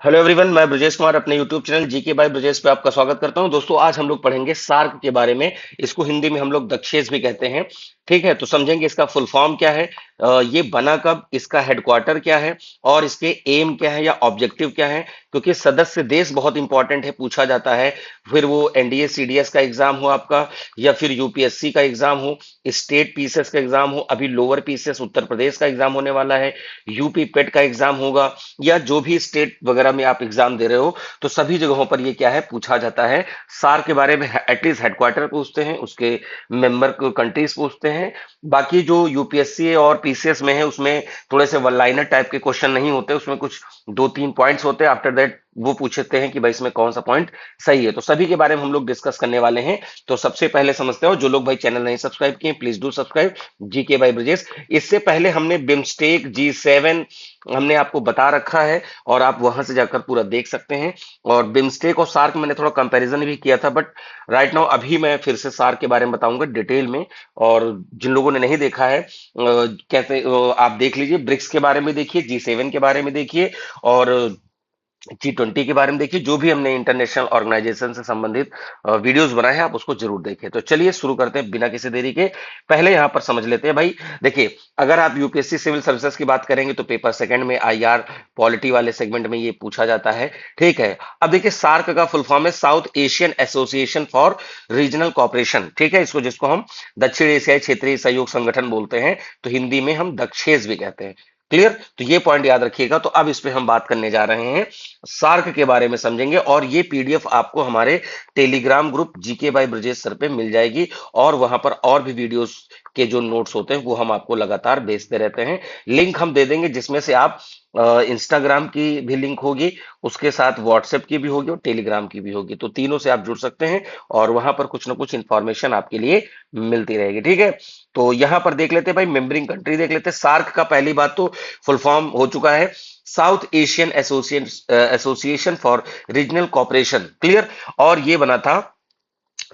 Hello everyone, मैं ब्रजेश कुमार अपने YouTube channel GK by Brajesh पे आपका स्वागत करता हूं। दोस्तों, आज हम लोग पढ़ेंगे सार्क के बारे में। इसको हिंदी में हम लोग दक्षेस भी कहते हैं। ठीक है, तो समझेंगे इसका फुल फॉर्म क्या है, ये बना कब, इसका हेडक्वार्टर क्या है और इसके एम क्या है या ऑब्जेक्टिव क्या है। क्योंकि सदस्य देश बहुत इंपॉर्टेंट है, पूछा जाता है। फिर वो एनडीए सीडीएस का एग्जाम हो आपका, या फिर यूपीएससी का एग्जाम हो, स्टेट पीसीएस का एग्जाम हो, अभी लोअर पीसीएस उत्तर प्रदेश का एग्जाम होने वाला है, यूपी पेट का एग्जाम होगा, या जो भी स्टेट वगैरह में आप एग्जाम दे रहे हो, तो सभी जगहों पर ये क्या है, पूछा जाता है। सार के बारे में एटलीस्ट हेडक्वार्टर पूछते हैं, उसके मेंबर कंट्रीज पूछते हैं। बाकी जो यूपीएससी और पीसीएस में है उसमें थोड़े से वन लाइनर टाइप के क्वेश्चन नहीं होते, उसमें कुछ दो तीन पॉइंट्स होते हैं। आफ्टर दैट वो पूछते हैं कि भाई इसमें कौन सा पॉइंट सही है। तो सभी के बारे में हम लोग डिस्कस करने वाले हैं। तो सबसे पहले समझते हो, जो लोग भाई चैनल नहीं सब्सक्राइब किए please do subscribe GK by Brajesh. इससे पहले हमने बिम्स्टेक G7 हमने आपको बता रखा है, और आप वहां से जाकर पूरा देख सकते हैं। और बिम्स्टेक और सार्क मैंने थोड़ा कंपैरिजन भी किया था, बट राइट नाउ अभी मैं फिर से सार्क के बारे में बताऊंगा डिटेल में। और जिन लोगों ने नहीं देखा है, कैसे आप देख लीजिए, ब्रिक्स के बारे में देखिए, G7 के बारे में देखिए, और G20 के बारे में देखिए। जो भी हमने इंटरनेशनल ऑर्गेनाइजेशन से संबंधित वीडियोस बनाए हैं, आप उसको जरूर देखें। तो चलिए शुरू करते हैं बिना किसी देरी के। पहले यहां पर समझ लेते हैं भाई। देखिए, अगर आप यूपीएससी सिविल सर्विसेज की बात करेंगे तो पेपर सेकंड में आईआर पॉलिटी वाले सेगमेंट में ये पूछा जाता है। ठीक है, अब देखिए, सार्क का फुल फॉर्म है South Asian Association for Regional Cooperation. ठीक है, इसको जिसको हम दक्षिण एशियाई क्षेत्रीय सहयोग संगठन बोलते हैं, तो हिंदी में हम दक्षेस भी कहते हैं। क्लियर, तो ये पॉइंट याद रखिएगा। तो अब इस पे हम बात करने जा रहे हैं, सार्क के बारे में समझेंगे। और ये पीडीएफ आपको हमारे Telegram group GK by Brajesh sir पे मिल जाएगी, और वहां पर और भी वीडियोस के जो नोट्स होते हैं वो हम आपको लगातार भेजते रहते हैं। लिंक हम दे देंगे, जिसमें से आप इंस्टाग्राम की भी लिंक होगी, उसके साथ व्हाट्सएप की भी होगी और टेलीग्राम की भी होगी। तो तीनों से आप जुड़ सकते हैं, और वहां पर कुछ ना कुछ इंफॉर्मेशन आपके लिए मिलती रहेगी। ठीक है, तो यहां पर देख लेते हैं भाई, मेंबरिंग कंट्री देख लेते हैं। सार्क का पहली बात तो फुल फॉर्म हो चुका है, South Asian Association for Regional Cooperation. Clear, और ये बना था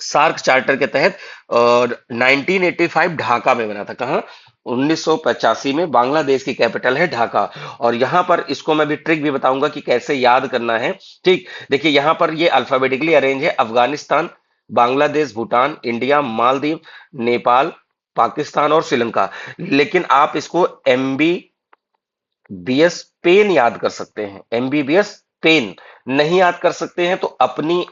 सार्क चार्टर के तहत, और 1985 ढाका में बना था। कहाँ? 1985 में। बांग्लादेश की कैपिटल है ढाका। और यहां पर इसको मैं भी ट्रिक भी बताऊंगा कि कैसे याद करना है। ठीक, देखिए यहां पर ये अल्फाबेटिकली अरेंज है: अफगानिस्तान, बांग्लादेश, भूटान, इंडिया, मालदीव, नेपाल, पाकिस्तान और श्रीलंका। लेकिन आप इसको MBBS पेन याद कर सकते हैं। MBBS पेन नहीं याद कर सकते हैं तो अपनी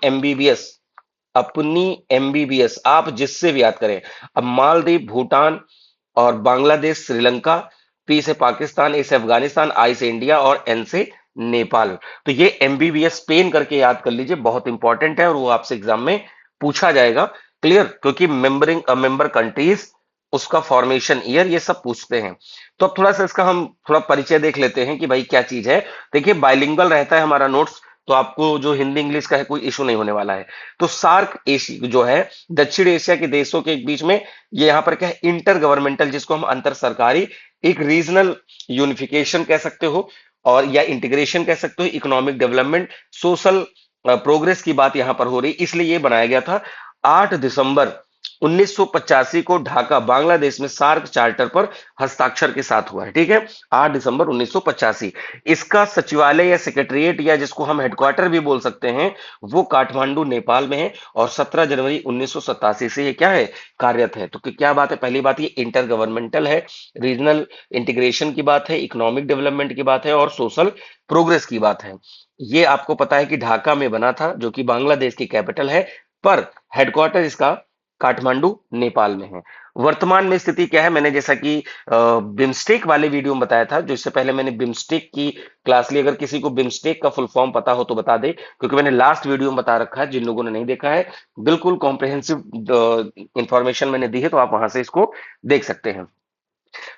MBBS आप जिससे भी याद करें। अब मालदीव, भूटान और बांग्लादेश, श्रीलंका, P से पाकिस्तान, A से अफगानिस्तान, I से इंडिया और N से नेपाल। तो ये MBBS पेन करके याद कर लीजिए, बहुत इंपॉर्टेंट है और वो आपसे एग्जाम में पूछा जाएगा। क्लियर, क्योंकि मेंबर कंट्रीज, उसका फॉर्मेशन ईयर, ये सब पूछते हैं। तो अब थोड़ा सा इसका हम थोड़ा परिचय देख लेते हैं कि भाई क्या चीज है। देखिए, बाइलिंगुअल रहता है हमारा नोट्स, तो आपको जो हिंदी इंग्लिश का है कोई इशू नहीं होने वाला है। तो सार्क एशिया जो है, दक्षिण एशिया के देशों के बीच में, ये यहाँ पर क्या है, इंटर गवर्नमेंटल, जिसको हम अंतर सरकारी, एक रीजनल यूनिफिकेशन कह सकते हो, और या इंटीग्रेशन कह सकते हो, इकोनॉमिक डेवलपमेंट, सोशल प्रोग्रेस की बात यहाँ पर हो रही, इसलिए ये बनाया गया था। 8 दिसंबर 1985 को ढाका बांग्लादेश में सार्क चार्टर पर हस्ताक्षर के साथ हुआ है। ठीक है, 8 दिसंबर 1985। इसका सचिवालय या सेक्रेटरीट, या जिसको हम हेडक्वार्टर भी बोल सकते हैं, वो काठमांडू नेपाल में है। और 17 जनवरी 1987 से ये क्या है, कार्यरत है। तो क्या बात है, पहली बात, ये इंटर गवर्नमेंटल है, रीजनल इंटीग्रेशन की बात है, इकोनॉमिक डेवलपमेंट की बात है, और सोशल प्रोग्रेस की बात है। ये आपको पता है कि ढाका में बना था, जो कि बांग्लादेश की कैपिटल है, पर हेडक्वार्टर इसका काठमांडू नेपाल में है। वर्तमान में स्थिति क्या है, मैंने जैसा कि बिम्स्टेक वाले वीडियो में बताया था, जो इससे पहले मैंने बिम्स्टेक की क्लास ली। अगर किसी को बिम्स्टेक का फुल फॉर्म पता हो तो बता दे, क्योंकि मैंने लास्ट वीडियो में बता रखा है। जिन लोगों ने नहीं देखा है, बिल्कुल कॉम्प्रिहेंसिव इंफॉर्मेशन मैंने दी है, तो आप वहां से इसको देख सकते हैं।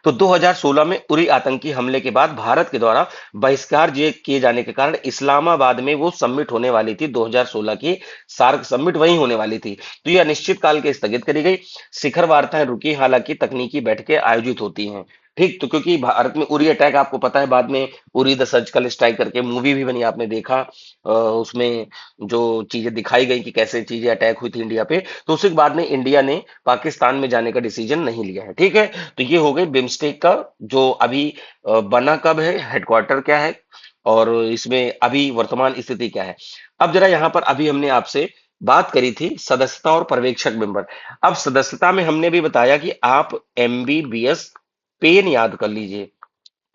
तो 2016 में उरी आतंकी हमले के बाद भारत के द्वारा बहिष्कार किए जाने के कारण इस्लामाबाद में वो समिट होने वाली थी, 2016 की सार्क समिट वहीं होने वाली थी। तो यह अनिश्चित काल के स्थगित करी गई, शिखर वार्ताएं रुकी, हालांकि तकनीकी बैठकें आयोजित होती हैं। ठीक, तो क्योंकि भारत में उरी अटैक आपको पता है, बाद में उरी द सर्जिकल स्ट्राइक करके मूवी भी बनी, आपने देखा। उसमें जो चीजें दिखाई गई कि कैसे चीजें अटैक हुई थी इंडिया पे, तो उसके बाद में इंडिया ने पाकिस्तान में जाने का डिसीजन नहीं लिया है। ठीक है, तो ये हो गई बिम्स्टेक का, जो अभी बना कब है, हेडक्वार्टर क्या है, और इसमें अभी वर्तमान स्थिति क्या है। अब जरा यहाँ पर अभी हमने आपसे बात करी थी सदस्यता और पर्यवेक्षक मेंबर। अब सदस्यता में हमने भी बताया कि आप एमबीबीएस पेन याद कर लीजिए,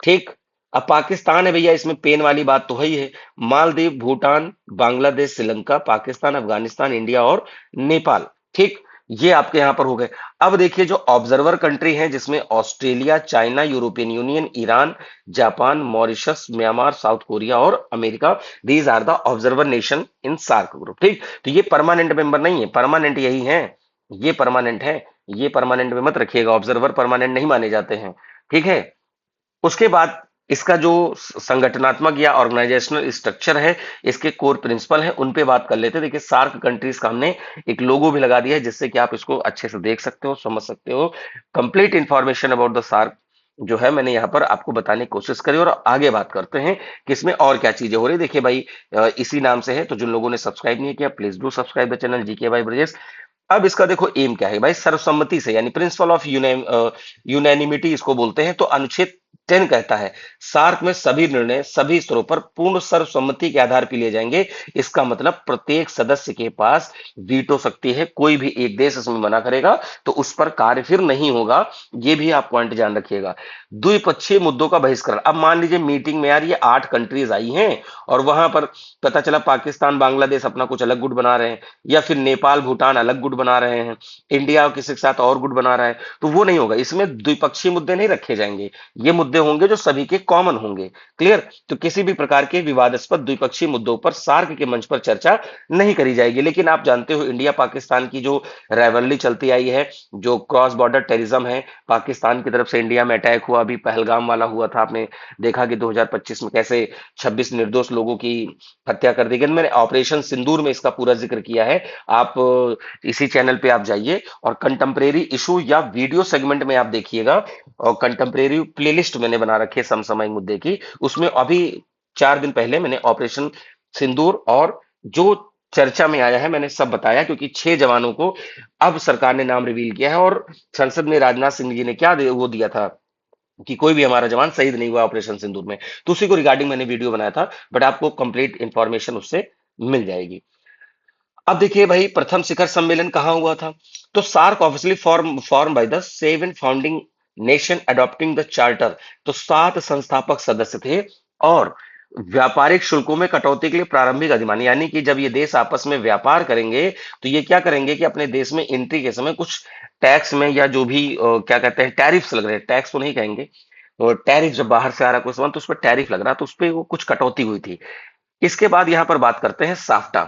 ठीक। अब पाकिस्तान है भैया, इसमें पेन वाली बात तो है ही है। मालदीव, भूटान, बांग्लादेश, श्रीलंका, पाकिस्तान, अफगानिस्तान, इंडिया और नेपाल, ठीक। ये आपके यहां पर हो गए। अब देखिए जो ऑब्जर्वर कंट्री हैं, जिसमें Australia, China, European Union, Iran, Japan, Mauritius, Myanmar, South Korea और America, these are the observer nation in SAARC group, ठीक। तो ये परमानेंट मेंबर नहीं है, परमानेंट यही है, ये परमानेंट है। ये परमानेंट में मत रखिएगा, ऑब्जर्वर परमानेंट नहीं माने जाते हैं, ठीक है। उसके बाद इसका जो संगठनात्मक या ऑर्गेनाइजेशनल स्ट्रक्चर है, इसके कोर प्रिंसिपल है, उन पे बात कर लेते हैं। देखिए सार्क कंट्रीज का हमने एक लोगो भी लगा दिया है, जिससे कि आप इसको अच्छे से देख सकते हो, समझ सकते हो। Complete information about the SAARC जो है मैंने यहाँ पर आपको बताने की कोशिश करी। और आगे बात करते हैं कि इसमें और क्या चीजें हो रही। देखिए भाई, इसी नाम से है, तो जिन लोगों ने सब्सक्राइब नहीं किया please do subscribe the channel GK by Brajesh. अब इसका देखो एम क्या है भाई, सर्वसम्मति से, यानी प्रिंसिपल ऑफ यूनैनिमिटी इसको बोलते हैं। तो अनुच्छेद 10 कहता है सार्क में सभी निर्णय सभी स्तरों पर पूर्ण सर्वसम्मति के आधार पर लिए जाएंगे। इसका मतलब प्रत्येक सदस्य के पास वीटो शक्ति है, कोई भी एक देश इसमें मना करेगा तो उस पर कार्य फिर नहीं होगा। ये भी आप पॉइंट ध्यान रखिएगा। द्विपक्षीय मुद्दों का बहिष्करण। अब मान लीजिए मीटिंग में यार ये 8 कंट्रीज आई हैं और वहां पर पता चला पाकिस्तान बांग्लादेश अपना कुछ अलग गुट बना रहे हैं, या फिर नेपाल भूटान अलग गुट बना रहे हैं, इंडिया किसी के साथ और गुट बना रहा है, तो वो नहीं होगा। इसमें द्विपक्षीय मुद्दे नहीं रखे जाएंगे, ये मुद्दे होंगे जो सभी के कॉमन होंगे। क्लियर। तो किसी भी प्रकार के विवादास्पद द्विपक्षीय मुद्दों पर सार्क के मंच पर चर्चा नहीं करी जाएगी। लेकिन आप जानते हो इंडिया पाकिस्तान की जो राइवलरी चलती आई है, जो क्रॉस बॉर्डर टेररिज्म है, पाकिस्तान की तरफ से इंडिया में अटैक हुआ, अभी पहलगाम वाला हुआ था, आपने देखा कि 2025 में कैसे 26 निर्दोष लोगों की हत्या कर दी गई। मैंने ऑपरेशन सिंदूर में इसका पूरा जिक्र किया है। आप इसी चैनल पे आप जाइए और कंटेम्परेरी इशू या वीडियो सेगमेंट में आप देखिएगा, और कंटेम्परेरी प्लेलिस्ट मैंने बना रखी है समसामयिक मुद्दे की। उसमें अभी 4 दिन पहले मैंने ऑपरेशन सिंदूर और जो चर्चा में आया है मैंने सब बताया, क्योंकि 6 जवानों को अब सरकार ने नाम रिवील किया है। और संसद में राजनाथ सिंह जी ने क्या वो दिया था कि कोई भी हमारा जवान शहीद नहीं हुआ ऑपरेशन सिंदूर में, तो उसी को रिगार्डिंग मैंने वीडियो बनाया था। बट आपको कंप्लीट इंफॉर्मेशन उससे मिल जाएगी। अब देखिए भाई, प्रथम शिखर सम्मेलन कहाँ हुआ था। तो SAARC officially form by the 7 founding nation adopting the charter. तो 7 संस्थापक सदस्य थे, और व्यापारिक शुल्कों में कटौती के लिए प्रारंभिक अधिमान, यानी कि जब ये देश आपस में व्यापार करेंगे तो ये क्या करेंगे कि अपने देश में एंट्री के समय कुछ टैक्स में, या जो भी क्या कहते हैं टैरिफ्स लग रहे हैं, टैक्स तो नहीं कहेंगे, और टैरिफ जब बाहर से आ रहा कोई सामान तो उस पर टैरिफ लग रहा, तो उस पर वो कुछ कटौती हुई थी। इसके बाद यहां पर बात करते हैं साफ्टा।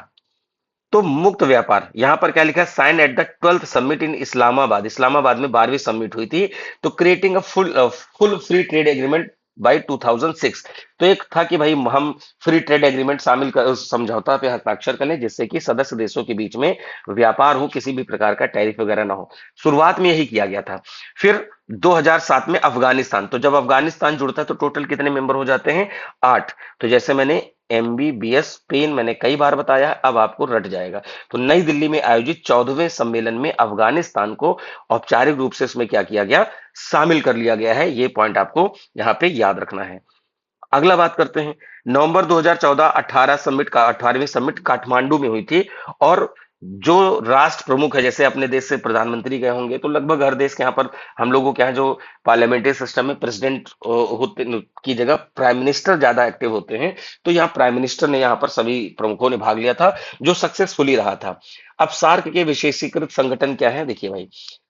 तो मुक्त व्यापार, यहां पर क्या लिखा है, sign at the 12th summit in Islamabad. Islamabad में 12वीं समिट हुई थी। तो creating a full free trade agreement by 2006। तो एक था कि भाई हम फ्री ट्रेड एग्रीमेंट शामिल कर समझौता पे हस्ताक्षर कर लें, जिससे कि सदस्य देशों के बीच में व्यापार हो, किसी भी प्रकार का टैरिफ वगैरह ना हो। शुरुआत में यही किया गया था। फिर 2007 में अफगानिस्तान। तो जब अफगानिस्तान जुड़ता है तो टोटल कितने मेंबर हो जाते हैं, 8। तो जैसे मैंने एमबीबीएस पेन मैंने कई बार बताया, अब आपको रट जाएगा। तो नई दिल्ली में आयोजित 14वें सम्मेलन में अफगानिस्तान को औपचारिक रूप से इसमें क्या किया गया, शामिल कर लिया गया है। ये पॉइंट आपको यहाँ पे याद रखना है। अगला बात करते हैं, नवंबर 2014 18 समिट का 18वीं समिट काठमांडू में हुई थी। और जो राष्ट्र प्रमुख है, जैसे अपने देश से प्रधानमंत्री गए होंगे, तो लगभग हर देश के यहाँ पर हम लोगों के यहाँ जो पार्लियामेंट्री सिस्टम में प्रेसिडेंट होते की जगह प्राइम मिनिस्टर ज्यादा एक्टिव होते हैं। तो यहाँ प्राइम मिनिस्टर ने यहाँ पर सभी प्रमुखों ने भाग लिया था, जो सक्सेसफुली रहा था। अब सार्क के विशेषीकृत संगठन क्या है, देखिए भाई,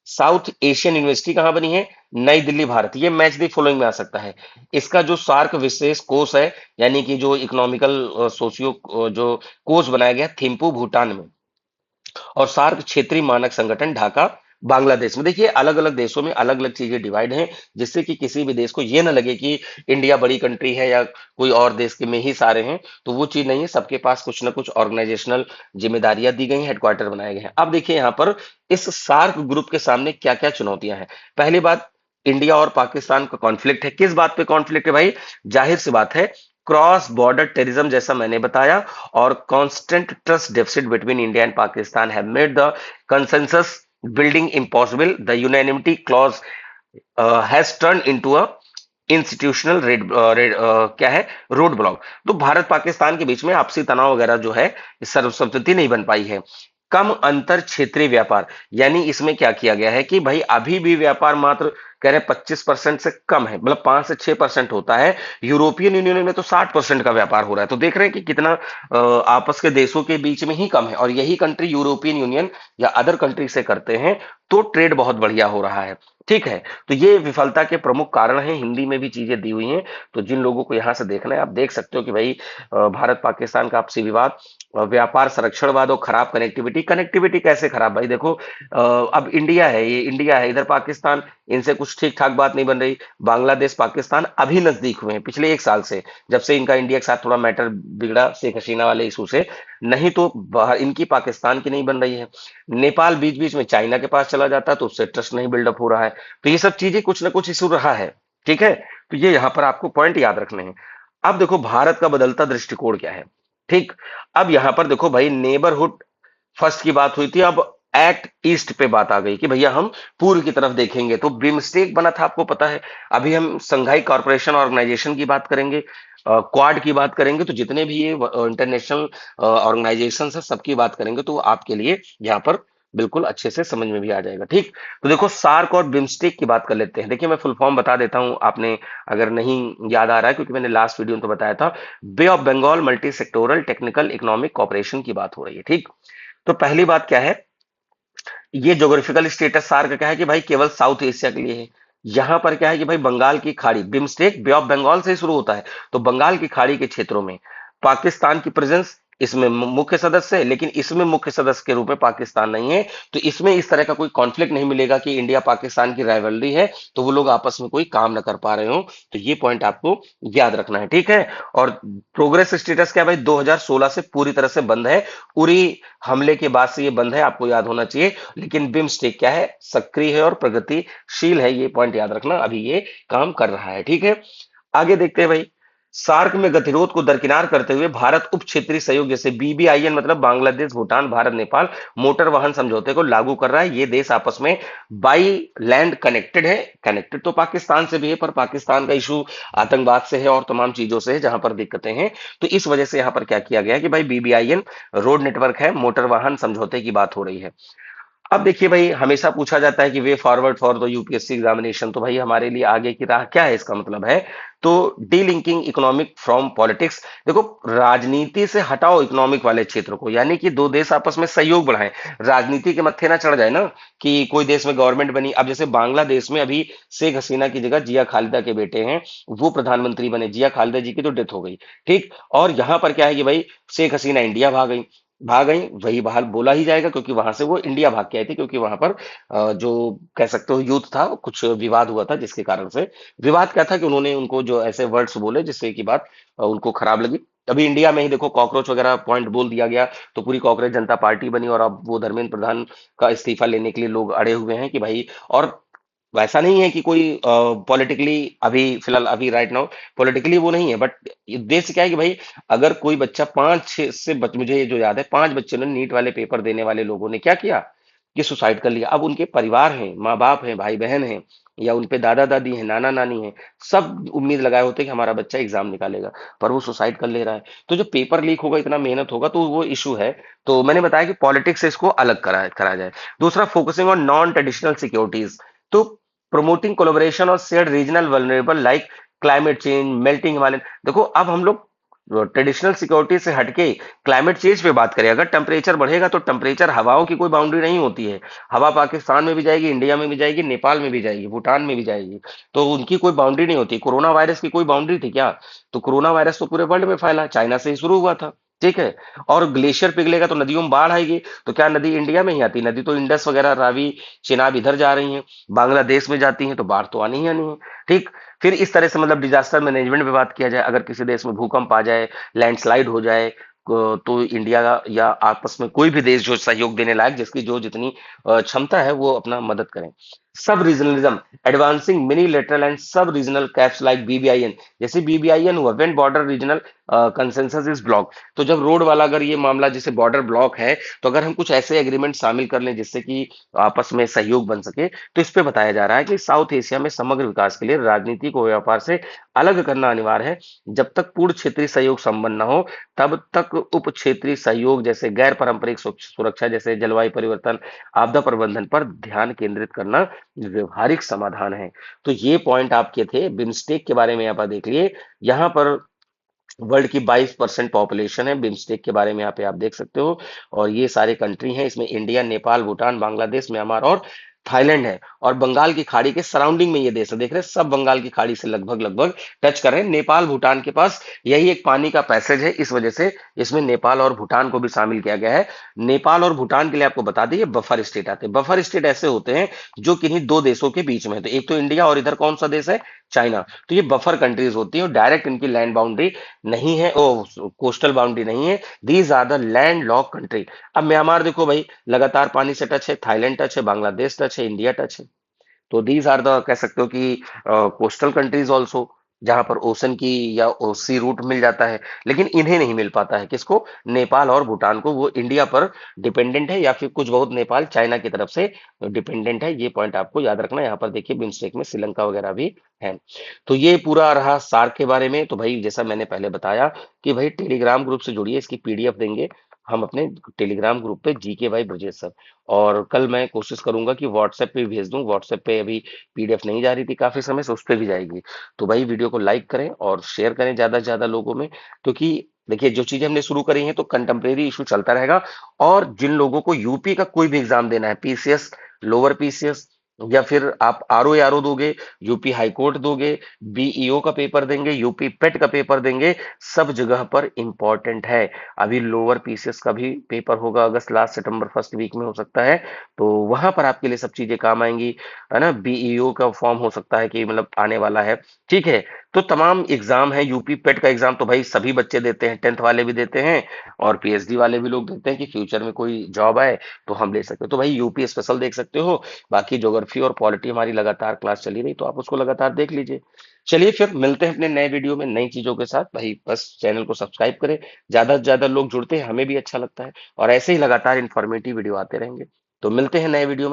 साउथ एशियन यूनिवर्सिटी कहाँ बनी है, नई दिल्ली भारत। ये मैच द फॉलोइंग में आ सकता है। इसका जो सार्क विशेष कोष है, यानी कि जो इकोनॉमिकल सोशियो जो कोष बनाया गया थिम्पू भूटान में, और सार्क क्षेत्रीय मानक संगठन ढाका बांग्लादेश में। देखिए अलग अलग देशों में अलग अलग चीजें डिवाइड हैं, जिससे कि किसी भी देश को ये ना लगे कि इंडिया बड़ी कंट्री है या कोई और देश के में ही सारे हैं। तो वो चीज नहीं है, सबके पास कुछ ना कुछ ऑर्गेनाइजेशनल जिम्मेदारियां दी गई हैं, हेडक्वार्टर बनाए गए हैं। अब देखिए यहाँ पर इस सार्क ग्रुप के सामने क्या क्या चुनौतियां हैं। पहली बात, इंडिया और पाकिस्तान का कॉन्फ्लिक्ट है। किस बात पे कॉन्फ्लिक्ट है भाई, जाहिर सी बात है, क्रॉस बॉर्डर टेररिज्म जैसा मैंने बताया, और constant trust deficit between India and Pakistan have made the consensus building impossible. The unanimity clause has turn into a institutional क्या है, रोड ब्लॉक। तो भारत पाकिस्तान के बीच में आपसी तनाव वगैरह जो है सर्वसम्मति नहीं बन पाई है। कम अंतर क्षेत्रीय व्यापार, यानी इसमें क्या किया गया है कि भाई अभी भी व्यापार मात्र कह रहे 25% से कम है, मतलब 5 से 6% होता है। यूरोपियन यूनियन में तो 60% का व्यापार हो रहा है। तो देख रहे हैं कि कितना आपस के देशों के बीच में ही कम है, और यही कंट्री यूरोपियन यूनियन या अदर कंट्री से करते हैं तो ट्रेड बहुत बढ़िया हो रहा है। ठीक है, तो ये विफलता के प्रमुख कारण हैं। हिंदी में भी चीजें दी हुई हैं, तो जिन लोगों को यहां से देखना है आप देख सकते हो कि भाई भारत पाकिस्तान का आपसी विवाद, व्यापार संरक्षणवाद और खराब कनेक्टिविटी। कनेक्टिविटी कैसे खराब, भाई देखो अब इंडिया है, ये इंडिया है, इधर पाकिस्तान, इनसे कुछ ठीक ठाक बात नहीं बन रही। बांग्लादेश पाकिस्तान अभी नजदीक हुए हैं पिछले 1 साल से, जब से इनका इंडिया के साथ थोड़ा मैटर बिगड़ा शेख हसीना वाले इशू से। नहीं तो इनकी पाकिस्तान की नहीं बन रही है। नेपाल बीच बीच में चाइना के पास चला जाता है, तो उससे ट्रस्ट नहीं बिल्डअप हो रहा है। तो ये सब चीजें कुछ ना कुछ इशू रहा है। ठीक है, तो ये यहां पर आपको पॉइंट याद रखने हैं। अब देखो भारत का बदलता दृष्टिकोण क्या है। ठीक, अब यहां पर देखो भाई, नेबरहुड फर्स्ट की बात हुई थी, अब एक्ट ईस्ट पे बात आ गई कि भैया हम पूर्व की तरफ देखेंगे। तो बिमस्टेक बना था, आपको पता है। अभी हम संघाई कॉरपोरेशन ऑर्गेनाइजेशन की बात करेंगे, क्वाड की बात करेंगे, तो जितने भी ये इंटरनेशनल ऑर्गेनाइजेशन है सबकी बात करेंगे, तो आपके लिए यहाँ पर बिल्कुल अच्छे से समझ में भी आ जाएगा। ठीक, तो देखो सार्क और बिम्स्टेक की बात कर लेते हैं। देखिए मैं फुल फॉर्म बता देता हूं, आपने अगर नहीं याद आ रहा है, क्योंकि मैंने लास्ट वीडियो में तो बताया था। Bay of Bengal multi sectoral technical economic cooperation की बात हो रही है। ठीक, तो पहली बात क्या है, ये ज्योग्राफिकल स्टेटस सार्क क्या है कि भाई केवल साउथ एशिया के लिए है। यहां पर क्या है कि भाई बंगाल की खाड़ी, बिम्स्टेक बे ऑफ बंगाल से ही शुरू होता है, तो बंगाल की खाड़ी के क्षेत्रों में पाकिस्तान की प्रेजेंस इसमें मुख्य सदस्य है, लेकिन इसमें मुख्य सदस्य के रूप में पाकिस्तान नहीं है। तो इसमें इस तरह का कोई कॉन्फ्लिक्ट नहीं मिलेगा कि इंडिया पाकिस्तान की राइवलरी है तो वो लोग आपस में कोई काम ना कर पा रहे हो। तो ये पॉइंट आपको याद रखना है। ठीक है, और प्रोग्रेस स्टेटस क्या है भाई, 2016 से पूरी तरह से बंद है। उरी हमले के बाद से ये बंद है, आपको याद होना चाहिए। लेकिन बिम्स्टेक क्या है, सक्रिय है और प्रगतिशील है, ये पॉइंट याद रखना, अभी ये काम कर रहा है। ठीक है, आगे देखते हैं भाई। सार्क में गतिरोध को दरकिनार करते हुए भारत उप क्षेत्रीय सहयोग जैसे बीबीआईएन, मतलब बांग्लादेश भूटान भारत नेपाल मोटर वाहन समझौते को लागू कर रहा है। ये देश आपस में बाई लैंड कनेक्टेड है। कनेक्टेड तो पाकिस्तान से भी है, पर पाकिस्तान का इशू आतंकवाद से है और तमाम चीजों से है जहां पर दिक्कतें हैं। तो इस वजह से यहां पर क्या किया गया है कि भाई बीबीआईएन रोड नेटवर्क है, मोटर वाहन समझौते की बात हो रही है। अब देखिए भाई, हमेशा पूछा जाता है कि way forward for the UPSC examination, तो भाई हमारे लिए आगे की राह क्या है, इसका मतलब है तो डीलिंकिंग इकोनॉमिक फ्रॉम पॉलिटिक्स। देखो राजनीति से हटाओ इकोनॉमिक वाले क्षेत्र को, यानी कि दो देश आपस में सहयोग बढ़ाएं। राजनीति के मत्थे ना चढ़ जाए ना कि कोई देश में गवर्नमेंट बनी। अब जैसे बांग्लादेश में अभी शेख हसीना की जगह जिया खालिदा के बेटे हैं, वो प्रधानमंत्री बने। जिया खालिदा जी की तो डेथ हो गई। ठीक, और यहां पर क्या है कि भाई शेख हसीना इंडिया भाग गई, वही बाहर बोला ही जाएगा, क्योंकि वहां से वो इंडिया भाग के आई थी, क्योंकि वहां पर जो कह सकते हो यूथ था, कुछ विवाद हुआ था, जिसके कारण से। विवाद क्या था कि उन्होंने उनको जो ऐसे वर्ड्स बोले जिससे की बात उनको खराब लगी। अभी इंडिया में ही देखो कॉकरोच वगैरह पॉइंट बोल दिया गया, तो पूरी कॉकरोच जनता पार्टी बनी, और अब वो धर्मेंद्र प्रधान का इस्तीफा लेने के लिए लोग अड़े हुए हैं कि भाई। और वैसा नहीं है कि कोई पॉलिटिकली अभी फिलहाल अभी राइट नाउ पॉलिटिकली वो नहीं है, बट उद्देश्य क्या है कि भाई अगर कोई बच्चा 5 6 से मुझे जो याद है 5 बच्चों ने नीट वाले पेपर देने वाले लोगों ने क्या किया कि सुसाइड कर लिया। अब उनके परिवार हैं, माँ बाप हैं, भाई बहन हैं, या उनपे दादा दादी हैं, नाना नानी हैं, सब उम्मीद लगाए होते हैं कि हमारा बच्चा एग्जाम निकालेगा, पर वो सुसाइड कर ले रहा है। तो जो पेपर लीक होगा, इतना मेहनत होगा, तो वो इशू है। तो मैंने बताया कि पॉलिटिक्स से इसको अलग करा जाए। दूसरा, focusing on non traditional securities. तो promoting collaboration और shared regional vulnerable like climate change, melting Himalayan. देखो अब हम लोग ट्रेडिशनल सिक्योरिटी से हटके क्लाइमेट चेंज पे बात करें। अगर टेम्परेचर बढ़ेगा तो टेम्परेचर, हवाओं की कोई बाउंड्री नहीं होती है। हवा पाकिस्तान में भी जाएगी, इंडिया में भी जाएगी, नेपाल में भी जाएगी, भूटान में भी जाएगी। तो उनकी कोई बाउंड्री नहीं होती। कोरोना वायरस की कोई बाउंड्री थी क्या? तो कोरोना वायरस तो पूरे वर्ल्ड में फैला, चाइना से ही शुरू हुआ था। ठीक है, और ग्लेशियर पिघलेगा तो नदियों में बाढ़ आएगी। तो क्या नदी इंडिया में ही आती? नदी तो इंडस वगैरह, रावी, चेनाब इधर जा रही हैं, बांग्लादेश में जाती हैं, तो बाढ़ तो आनी ही आनी है। ठीक, फिर इस तरह से मतलब डिजास्टर मैनेजमेंट पे बात किया जाए, अगर किसी देश में भूकंप आ जाए, लैंडस्लाइड हो जाए, तो इंडिया या आपस में कोई भी देश जो सहयोग देने लायक, जिसकी जो जितनी क्षमता है, वो अपना मदद करें। सब regionalism, advancing mini lateral and सब रीजनल कैप्स लाइक बीबीआईएन, जैसे बीबीआईएन हुआ when border regional consensus is block. तो जब रोड वाला अगर ये मामला जैसे बॉर्डर ब्लॉक है, तो अगर हम कुछ ऐसे एग्रीमेंट शामिल कर लें जिससे कि आपस में सहयोग बन सके, तो इस पे बताया जा रहा है कि साउथ एशिया में समग्र विकास के लिए राजनीति को व्यापार से अलग करना अनिवार्य है। जब तक पूर्ण क्षेत्रीय सहयोग संपन्न न हो, तब तक उप क्षेत्रीय सहयोग जैसे गैर पारंपरिक सुरक्षा जैसे जलवायु परिवर्तन, आपदा प्रबंधन पर ध्यान केंद्रित करना व्यवहारिक समाधान है। तो ये पॉइंट आपके थे बिम्स्टेक के बारे में, यहाँ पर देख लिए। यहाँ पर वर्ल्ड की 22% पॉपुलेशन है, बिम्स्टेक के बारे में यहाँ पे आप देख सकते हो। और ये सारे कंट्री हैं, इसमें इंडिया, नेपाल, भूटान, बांग्लादेश, म्यांमार और थाईलैंड है। और बंगाल की खाड़ी के सराउंडिंग में ये देश है, देख रहे हैं सब बंगाल की खाड़ी से लगभग लगभग टच कर रहे हैं। नेपाल भूटान के पास यही एक पानी का पैसेज है, इस वजह से इसमें नेपाल और भूटान को भी शामिल किया गया है। नेपाल और भूटान के लिए आपको बता दें ये बफर स्टेट आते हैं। बफर स्टेट ऐसे होते हैं जो किन्हीं दो देशों के बीच में है, तो एक तो इंडिया और इधर कौन सा देश है, चाइना। तो ये बफर कंट्रीज होती हैं और डायरेक्ट इनकी लैंड बाउंड्री नहीं है, ओ कोस्टल बाउंड्री नहीं है। These are the land lock country. अब म्यांमार देखो भाई, लगातार पानी से टच है, थाईलैंड टच है, बांग्लादेश टच है, इंडिया टच है। तो दीज आर द कह सकते हो कि कोस्टल कंट्रीज ऑल्सो, जहां पर ओशन की या सी रूट मिल जाता है। लेकिन इन्हें नहीं मिल पाता है, किसको, नेपाल और भूटान को। वो इंडिया पर डिपेंडेंट है या फिर कुछ बहुत नेपाल चाइना की तरफ से डिपेंडेंट है। ये पॉइंट आपको याद रखना है। यहाँ पर देखिए बिम्स्टेक में श्रीलंका वगैरह भी है। तो ये पूरा रहा सार्क के बारे में। तो भाई जैसा मैंने पहले बताया कि भाई टेलीग्राम ग्रुप से जुड़िए, इसकी पीडीएफ देंगे हम अपने टेलीग्राम ग्रुप पे, जीके बाई ब्रजेश सर। और कल मैं कोशिश करूंगा कि व्हाट्सएप पे भी भेज दूं। व्हाट्सएप पे अभी पीडीएफ नहीं जा रही थी काफी समय से, उस पे भी जाएगी। तो भाई वीडियो को लाइक करें और शेयर करें ज्यादा से ज्यादा लोगों में, क्योंकि देखिए जो चीजें हमने शुरू करी हैं तो कंटेम्प्रेरी इशू चलता रहेगा। और जिन लोगों को यूपी का कोई भी एग्जाम देना है, पीसीएस, लोअर पीसीएस, या फिर आप आरओ दोगे, यूपी हाई कोर्ट दोगे, बीईओ का पेपर देंगे, यूपी पेट का पेपर देंगे, सब जगह पर इंपॉर्टेंट है। अभी लोअर पीसीएस का भी पेपर होगा अगस्त लास्ट, सितंबर फर्स्ट वीक में हो सकता है। तो वहां पर आपके लिए सब चीजें काम आएंगी, है ना। बीईओ का फॉर्म हो सकता है कि मतलब आने वाला है, ठीक है। तो तमाम एग्जाम है, यूपी पेट का एग्जाम तो भाई सभी बच्चे देते हैं, टेंथ वाले भी देते हैं और पीएचडी वाले भी लोग देते हैं कि फ्यूचर में कोई जॉब आए तो हम ले सकते हो। तो भाई यूपी स्पेशल देख सकते हो। बाकी ज्योग्राफी और पॉलिटी हमारी लगातार क्लास चली रही, तो आप उसको लगातार देख लीजिए। चलिए फिर मिलते हैं अपने नए वीडियो में नई चीजों के साथ। भाई बस चैनल को सब्सक्राइब करें, ज्यादा से ज्यादा लोग जुड़ते हैं हमें भी अच्छा लगता है, और ऐसे ही लगातार इंफॉर्मेटिव वीडियो आते रहेंगे। तो मिलते हैं नए वीडियो में।